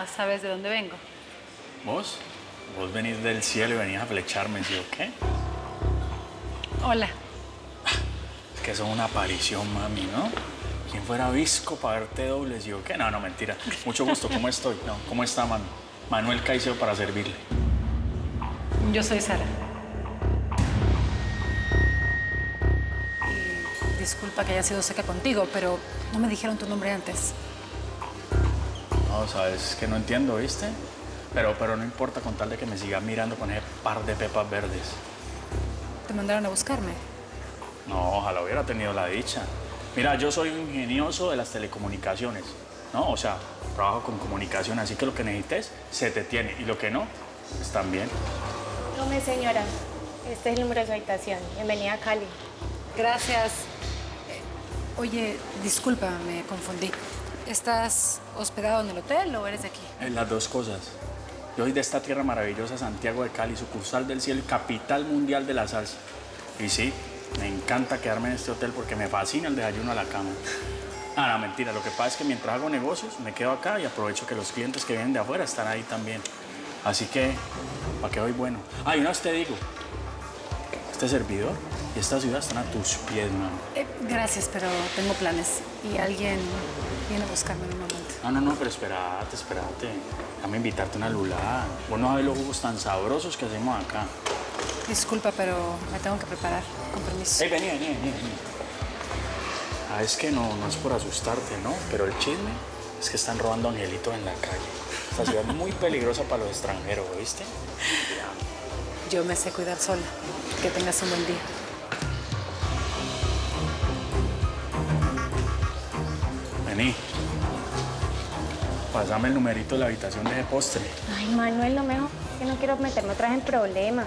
ya sabes de dónde vengo. ¿Vos? Vos venís del cielo y venís a flecharme, ¿sí o qué? Hola. Es que sos una aparición, mami, ¿no? ¿Quién fuera visco para verte doble, sí o qué? No, no, mentira. Mucho gusto, ¿cómo estoy? No, ¿cómo está, mami? Manuel Caicedo para servirle. Yo soy Sara. Y disculpa que haya sido seca contigo, pero no me dijeron tu nombre antes. No, sabes que no entiendo, ¿viste? Pero no importa con tal de que me sigas mirando con ese par de pepas verdes. ¿Te mandaron a buscarme? No, ojalá hubiera tenido la dicha. Mira, yo soy un ingenioso de las telecomunicaciones, ¿no? O sea, trabajo con comunicación, así que lo que necesites se te tiene. Y lo que no, pues también. Tome, señora. Este es el número de su habitación. Bienvenida a Cali. Gracias. Oye, disculpa, me confundí. ¿Estás hospedado en el hotel o eres de aquí? Las dos cosas. Yo soy de esta tierra maravillosa, Santiago de Cali, sucursal del cielo y capital mundial de la salsa. Y sí, me encanta quedarme en este hotel porque me fascina el desayuno a la cama. Ah, no, mentira. Lo que pasa es que mientras hago negocios, me quedo acá y aprovecho que los clientes que vienen de afuera están ahí también. Así que, ¿para qué hoy bueno? Ah, y una vez te digo, este servidor y esta ciudad están a tus pies, mano. Gracias, pero tengo planes y alguien viene a buscarme en un momento. No, pero espérate. Déjame invitarte a una lulada. Vos no sabés los jugos tan sabrosos que hacemos acá. Disculpa, pero me tengo que preparar. Con permiso. Vení. Ah, es que no es por asustarte, ¿no? Pero el chisme es que están robando angelitos en la calle. Esta ciudad es muy peligrosa para los extranjeros, ¿viste? Yo me sé cuidar sola. Que tengas un buen día. Vení. Pásame el numerito de la habitación de ese postre. Ay, Manuel, lo mejor es que no quiero meterme otra vez en problemas.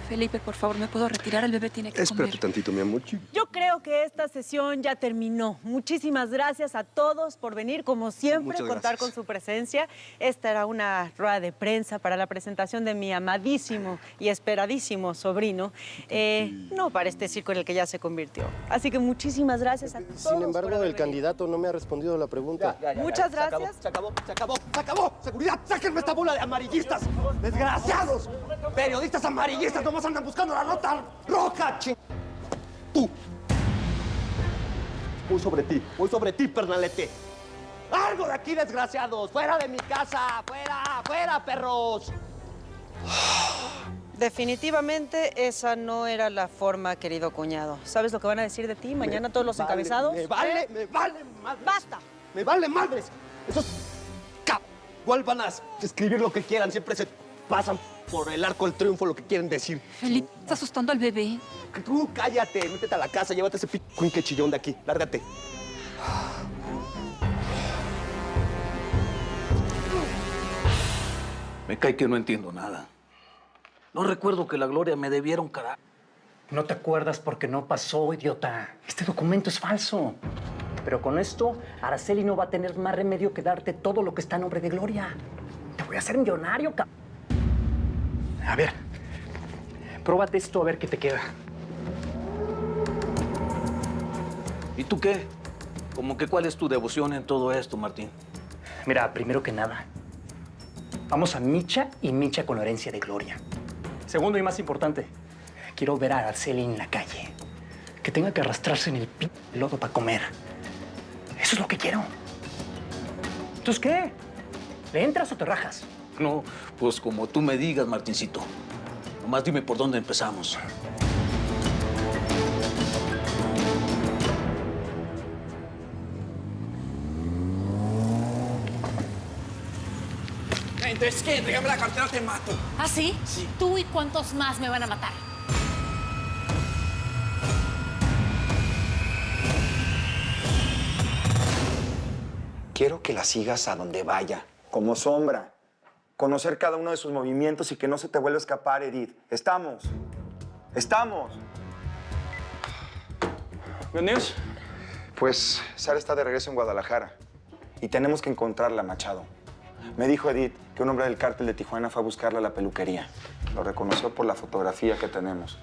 Felipe, por favor, ¿me puedo retirar? El bebé tiene que Espérate comer. tantito, mi amor. Yo creo que esta sesión ya terminó. Muchísimas gracias a todos por venir, como siempre, Muchas contar gracias. con su presencia. Esta era una rueda de prensa para la presentación de mi amadísimo y esperadísimo sobrino, no para este circo en el que ya se convirtió. Así que muchísimas gracias a todos. Sin embargo, por haber el venido. candidato no me ha respondido a la pregunta. Muchas gracias. Se acabó. ¡Seguridad! ¡Sáquenme esta bola de amarillistas! ¡Desgraciados! ¡Periodistas amarillistas! ¡Nomás andan buscando la nota roja, ching! ¡Tú! Voy sobre ti, pernalete. ¡Largo de aquí, desgraciados! ¡Fuera de mi casa! ¡Fuera, perros! Definitivamente esa no era la forma, querido cuñado. ¿Sabes lo que van a decir de ti mañana todos los encabezados? Me vale madres. ¡Basta! ¡Me vale madres! Esos igual van a escribir lo que quieran, siempre se pasan por el arco del triunfo lo que quieren decir. Felipe, está asustando al bebé. Tú cállate, métete a la casa, llévate ese que chillón de aquí, lárgate. Me cae que no entiendo nada. No recuerdo que la Gloria me debiera un carajo. No te acuerdas porque no pasó, idiota. Este documento es falso. Pero con esto, Araceli no va a tener más remedio que darte todo lo que está a nombre de Gloria. Te voy a hacer millonario, A ver, próbate esto a ver qué te queda. ¿Y tú qué? ¿Cómo que cuál es tu devoción en todo esto, Martín? Mira, primero que nada, vamos a Micha y Micha con la herencia de Gloria. Segundo y más importante, quiero ver a Araceli en la calle. Que tenga que arrastrarse en el lodo para comer. Eso es lo que quiero. ¿Entonces qué? ¿Le entras o te rajas? No, pues como tú me digas, Martincito. Nomás dime por dónde empezamos. Entonces, ¿qué? Entrégame la cartera, te mato. ¿Ah, sí? Sí. ¿Tú y cuántos más me van a matar? Quiero que la sigas a donde vaya, como sombra. Conocer cada uno de sus movimientos y que no se te vuelva a escapar, Edith. ¿Estamos? Good news. Pues Sara está de regreso en Guadalajara y tenemos que encontrarla, Machado. Me dijo Edith que un hombre del cártel de Tijuana fue a buscarla a la peluquería. Lo reconoció por la fotografía que tenemos.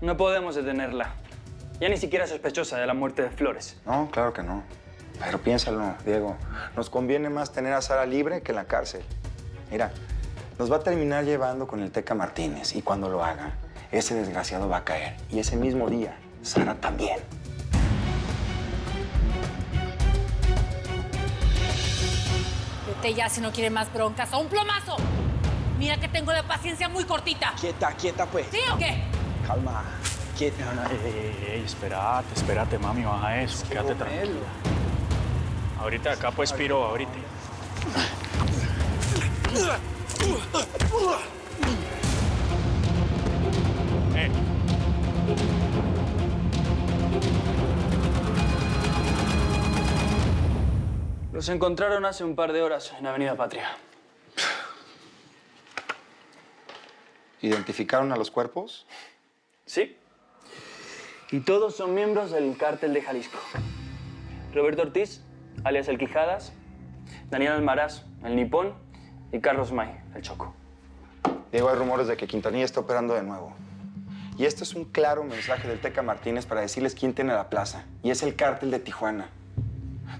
No podemos detenerla. Ya ni siquiera es sospechosa de la muerte de Flores. No, claro que no. Pero piénsalo, Diego. Nos conviene más tener a Sara libre que en la cárcel. Mira, nos va a terminar llevando con el Teca Martínez. Y cuando lo haga, ese desgraciado va a caer. Y ese mismo día, Sara también. Vete ya si no quiere más broncas. ¡A un plomazo! Mira que tengo la paciencia muy cortita. Quieta, pues. ¿Sí o qué? Calma. Quieta. Ey, espérate, mami, baja eso. Quédate tranquila. Ahorita acá, pues, Piro, ahorita. Los encontraron hace un par de horas en Avenida Patria. ¿Identificaron a los cuerpos? Sí. Y todos son miembros del Cártel de Jalisco. Roberto Ortiz, alias El Quijadas, Daniel Almaraz, el Nipón, y Carlos May, el Choco. Diego, hay rumores de que Quintanilla está operando de nuevo. Y esto es un claro mensaje del Teca Martínez para decirles quién tiene la plaza. Y es el Cártel de Tijuana.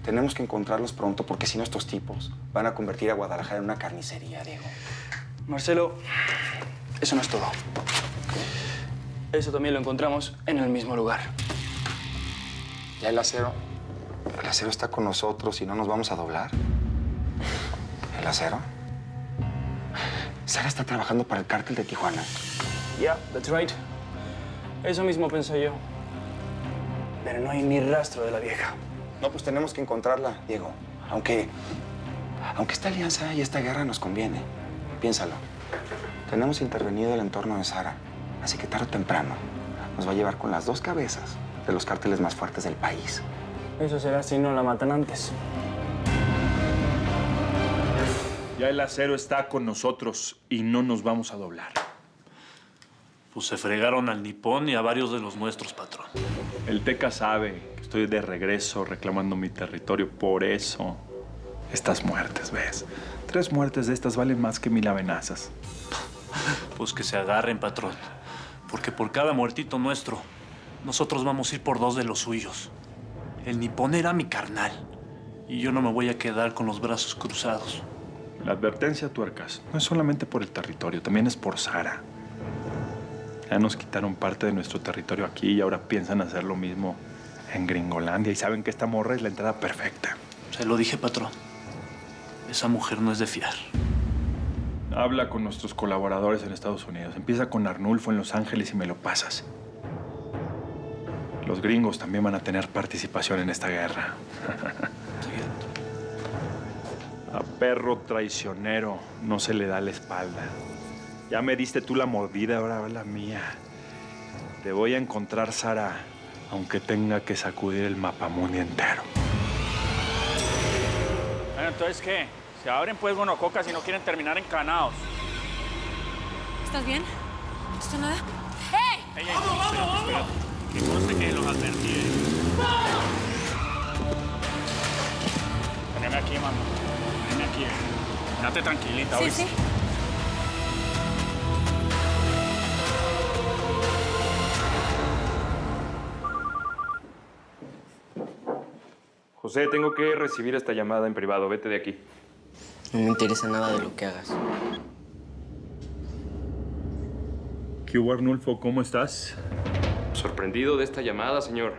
Tenemos que encontrarlos pronto porque si no estos tipos van a convertir a Guadalajara en una carnicería, Diego. Marcelo, eso no es todo. Eso también lo encontramos en el mismo lugar. ¿Ya el acero? ¿El acero está con nosotros y no nos vamos a doblar? ¿El acero? Sara está trabajando para el Cártel de Tijuana. Yeah, that's right. Eso mismo pensé yo. Pero no hay ni rastro de la vieja. No, pues tenemos que encontrarla, Diego. Aunque esta alianza y esta guerra nos conviene. Piénsalo. Tenemos intervenido el entorno de Sara. Así que tarde o temprano nos va a llevar con las dos cabezas de los cárteles más fuertes del país. Eso será si no la matan antes. Ya el acero está con nosotros y no nos vamos a doblar. Pues se fregaron al Nipón y a varios de los nuestros, patrón. El Teca sabe que estoy de regreso reclamando mi territorio. Por eso, estas muertes, ¿ves? 3 muertes de estas valen más que 1000 amenazas. Pues que se agarren, patrón. Porque por cada muertito nuestro, nosotros vamos a ir por 2 de los suyos. El Nipón era mi carnal. Y yo no me voy a quedar con los brazos cruzados. La advertencia, tuercas, no es solamente por el territorio, también es por Sara. Ya nos quitaron parte de nuestro territorio aquí y ahora piensan hacer lo mismo en Gringolandia. Y saben que esta morra es la entrada perfecta. Se lo dije, patrón. Esa mujer no es de fiar. Habla con nuestros colaboradores en Estados Unidos. Empieza con Arnulfo en Los Ángeles y me lo pasas. Los gringos también van a tener participación en esta guerra. A perro traicionero no se le da la espalda. Ya me diste tú la mordida, ahora va la mía. Te voy a encontrar, Sara, aunque tenga que sacudir el mapamundi entero. Bueno, entonces, ¿qué? Se abren pues gonococas y no quieren terminar encanados. ¿Estás bien? ¿No está nada? ¡Ey! Vamos! Que conste que los advertí. Veneme aquí, mamá. Veneme aquí. Quédate tranquilita, Sí, ¿oíste? sí. José, tengo que recibir esta llamada en privado. Vete de aquí. No me interesa nada de lo que hagas. ¿Qué hubo, Arnulfo? ¿Cómo estás? Sorprendido de esta llamada, señor.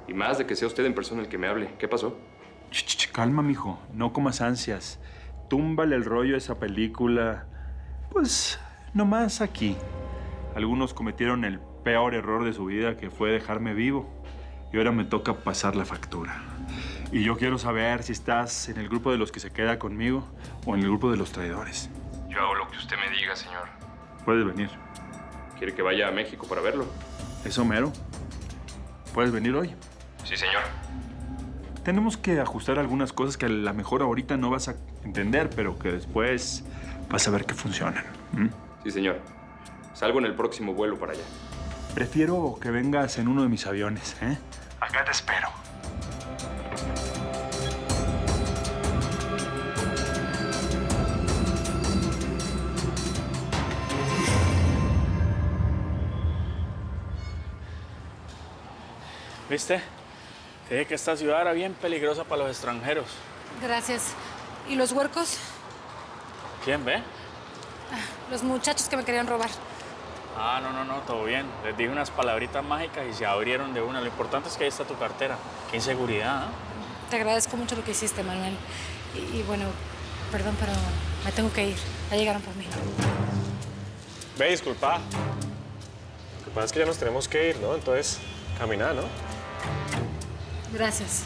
Y más de que sea usted en persona el que me hable. ¿Qué pasó? Calma, mijo. No comas ansias. Túmbale el rollo a esa película. Pues, nomás aquí. Algunos cometieron el peor error de su vida, que fue dejarme vivo. Y ahora me toca pasar la factura. Y yo quiero saber si estás en el grupo de los que se queda conmigo o en el grupo de los traidores. Yo hago lo que usted me diga, señor. Puedes venir. ¿Quiere que vaya a México para verlo? ¿Eso mero? ¿Puedes venir hoy? Sí, señor. Tenemos que ajustar algunas cosas que a lo mejor ahorita no vas a entender, pero que después vas a ver que funcionan. Sí, señor. Salgo en el próximo vuelo para allá. Prefiero que vengas en uno de mis aviones, ¿eh? Acá te espero. ¿Viste? Te dije que esta ciudad era bien peligrosa para los extranjeros. Gracias. ¿Y los huercos? ¿Quién ve? Los muchachos que me querían robar. Ah, no, todo bien. Les dije unas palabritas mágicas y se abrieron de una. Lo importante es que ahí está tu cartera. Qué inseguridad, ¿eh? Te agradezco mucho lo que hiciste, Manuel. Y bueno, perdón, pero me tengo que ir. Ya llegaron por mí. Ve, disculpa. Lo que pasa es que ya nos tenemos que ir, ¿no? Entonces, camina, ¿no? Gracias.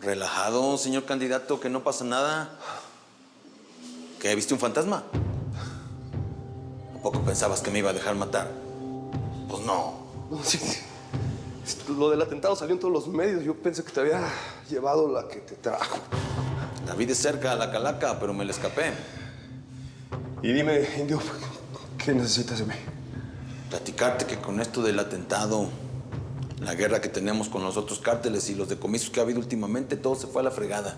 Relajado, señor candidato, que no pasa nada. ¿Qué, viste un fantasma? ¿A poco pensabas que me iba a dejar matar? Pues no. Sí. Lo del atentado salió en todos los medios. Yo pensé que te había llevado la que te trajo. La vi de cerca a la calaca, pero me la escapé. Y dime, Indio, ¿qué necesitas de mí? Platicarte que con esto del atentado, la guerra que tenemos con los otros cárteles y los decomisos que ha habido últimamente, todo se fue a la fregada.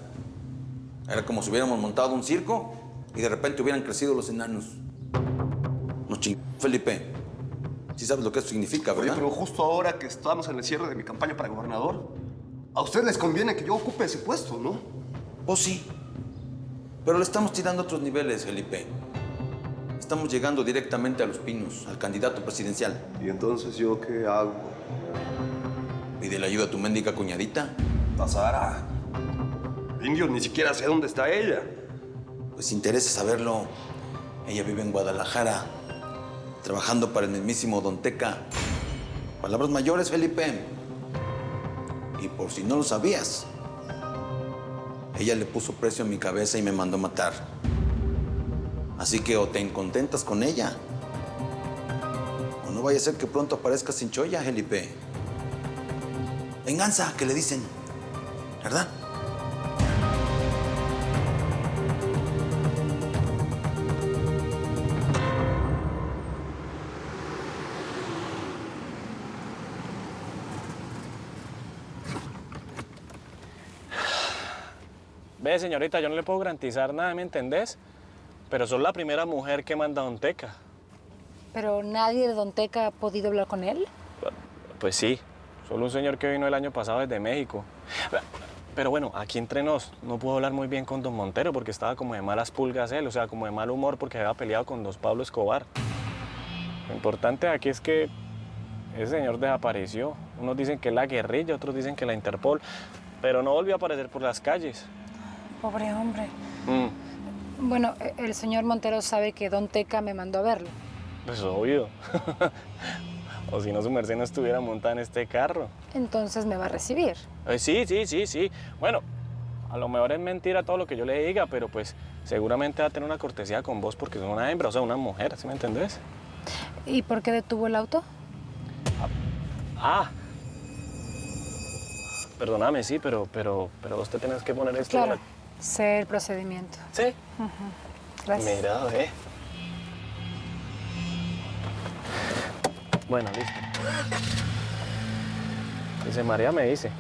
Era como si hubiéramos montado un circo y de repente hubieran crecido los enanos. Nos chingó, Felipe. Sí sabes lo que eso significa, ¿verdad? Oye, pero justo ahora que estamos en el cierre de mi campaña para gobernador, a ustedes les conviene que yo ocupe ese puesto, ¿no? Pues sí. Pero le estamos tirando a otros niveles, Felipe. Estamos llegando directamente a Los Pinos, al candidato presidencial. ¿Y entonces yo qué hago? Pídele ayuda a tu mendiga cuñadita. A Sara. Indio, ni siquiera sé dónde está ella. Pues interesa saberlo. Ella vive en Guadalajara, trabajando para el mismísimo Don Teca. Palabras mayores, Felipe. Y por si no lo sabías, ella le puso precio a mi cabeza y me mandó matar. Así que o te incontentas con ella, o no vaya a ser que pronto aparezcas sin cholla, Felipe. Venganza, que le dicen, ¿verdad? Ve, señorita, yo no le puedo garantizar nada, ¿me entendés? Pero sos la primera mujer que manda a Don Teca. ¿Pero nadie de Don Teca ha podido hablar con él? Pues sí, solo un señor que vino el año pasado desde México. Pero bueno, aquí entre nos, no puedo hablar muy bien con Don Montero porque estaba como de malas pulgas él, o sea, como de mal humor porque había peleado con Don Pablo Escobar. Lo importante aquí es que ese señor desapareció. Unos dicen que es la guerrilla, otros dicen que la Interpol, pero no volvió a aparecer por las calles. Pobre hombre. Bueno, el señor Montero sabe que Don Teca me mandó a verlo. Pues obvio. O si no, su merced no estuviera montada en este carro. Entonces me va a recibir. Sí. Bueno, a lo mejor es mentira todo lo que yo le diga, pero pues seguramente va a tener una cortesía con vos porque es una hembra, o sea, una mujer, ¿sí me entendés? ¿Y por qué detuvo el auto? Perdóname, sí, pero vos te tenés que poner esto. Claro, sé el procedimiento. ¿Sí? Gracias. Mira, ve. Bueno, listo. Dice María, me dice.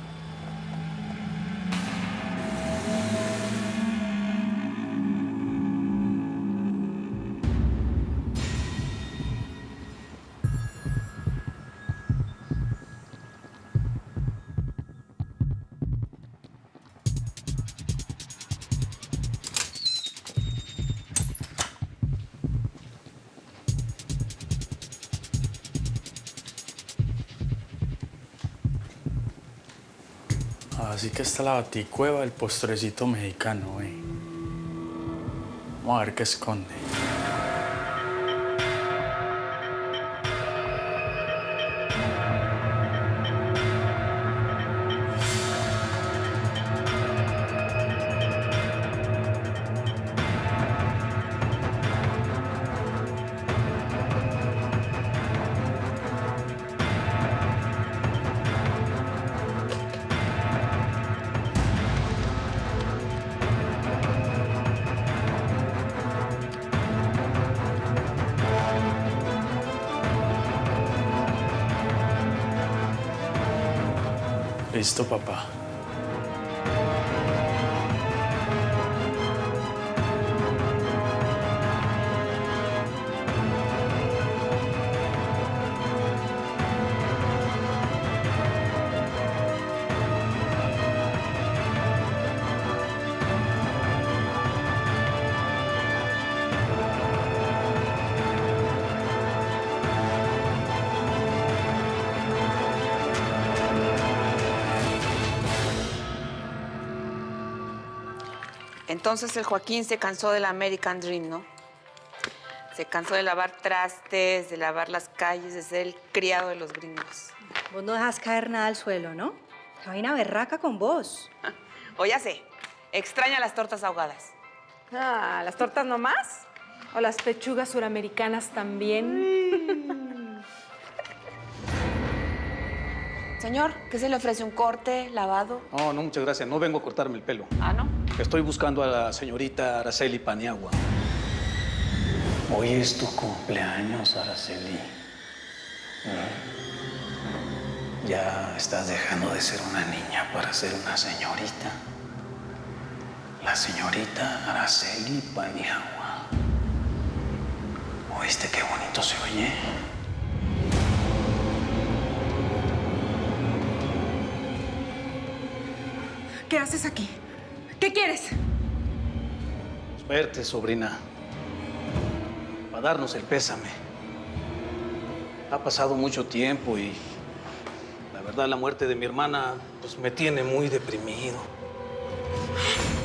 Así que está la baticueva del postrecito mexicano, güey. Vamos a ver qué esconde. Listo, papá. Entonces el Joaquín se cansó del American Dream, ¿no? Se cansó de lavar trastes, de lavar las calles, de ser el criado de los gringos. Vos no dejas caer nada al suelo, ¿no? Qué vaina berraca con vos. O ya sé, extraña las tortas ahogadas. Ah, ¿las tortas nomás? ¿O las pechugas suramericanas también? Señor, ¿qué se le ofrece? ¿Un corte, lavado? No, no, muchas gracias. No vengo a cortarme el pelo. Ah, ¿no? Estoy buscando a la señorita Araceli Paniagua. Hoy es tu cumpleaños, Araceli. Ya estás dejando de ser una niña para ser una señorita. La señorita Araceli Paniagua. ¿Oíste qué bonito se oye? ¿Qué haces aquí? ¿Qué quieres? Verte, sobrina. Para darnos el pésame. Ha pasado mucho tiempo y la verdad la muerte de mi hermana pues me tiene muy deprimido.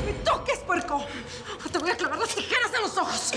¡Me toques, puerco! ¡O te voy a clavar las tijeras en los ojos!